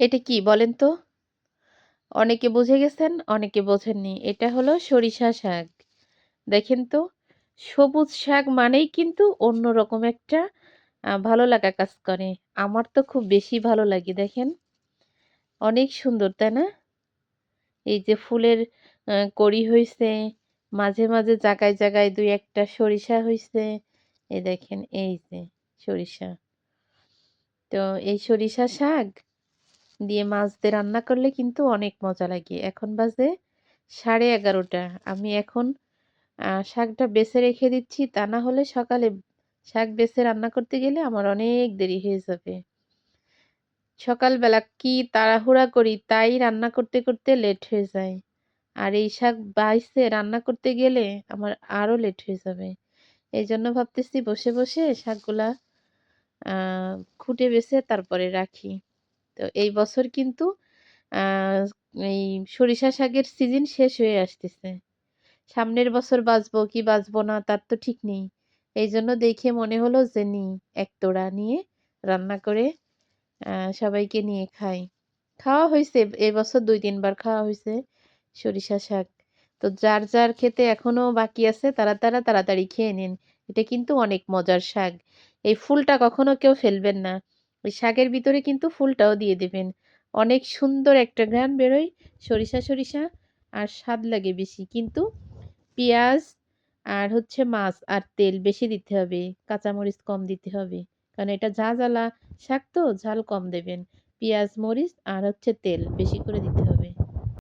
এটা কি বলেন তো? অনেকে বুঝে গেছেন, অনেকে বোঝেননি। এটা হলো সরিষা শাক। দেখেন তো, সবুজ শাক মানেই কিন্তু অন্যরকম একটা ভালো লাগা কাজ করে। আমার তো খুব বেশি ভালো লাগে দেখেন। অনেক সুন্দর, তাই না? এই যে ফুলের কড়ি হইছে, মাঝে, মাঝে জায়গায়, জায়গায় ২-১ টা সরিষা হইছে। এই দেখেন এই যে সরিষা। তো এই সরিষা শাক দিয়ে মাছ দিয়ে রান্না করলে কিন্তু অনেক মজা লাগে। এখন বাজে 11:30। আমি এখন শাকটা বেছে রেখে দিচ্ছি। তা না হলে সকালে শাক বেছে রান্না করতে গেলে আমার অনেক দেরি হয়ে যাবে। সকালবেলা কি তাড়াহুড়া করি তাই রান্না করতে, করতে লেট হয়ে যায়। আর এই শাক বাইছে রান্না করতে গেলে আমার আরো লেট হয়ে যাবে। এজন্য ভাবতেছি বসে, বসে শাকগুলা আ খুঁটে বেছে তারপরে রাখি। তো এই বছর কিন্তু আ এই সরিষা শাকের সিজন শেষ হয়ে আসতেছে। সামনের বছর বাঁচবো কি বাঁচবো না তার তো ঠিক নেই। এইজন্য দেখে মনে হলো যে নিই, এক তোড়া নিয়ে রান্না করে সবাইকে নিয়ে খাই। খাওয়া হইছে এবছর ২-৩ বার খাওয়া হইছে সরিষা শাক। তো যার, যার খেতে এখনো বাকি আছে তারা তাড়াতাড়ি খেয়ে নিন। এটা কিন্তু অনেক মজার শাক। এই ফুলটা কখনো কেউ ফেলবেন না। ওই শাকের ভিতরে কিন্তু ফুলটাও দিয়ে দিবেন। অনেক সুন্দর একটা ঘ্রাণ বেরোয় সরিষা, সরিষা আর স্বাদ লাগে বেশি। কিন্তু পিঁয়াজ আর হচ্ছে মাছ আর তেল বেশি দিতে হবে। কাঁচামরিচ কম দিতে হবে। কারণ এটা ঝাঁঝালা শাক তো ঝাল কম দেবেন। পিঁয়াজ, মরিচ আর হচ্ছে তেল বেশি করে দিতে হবে।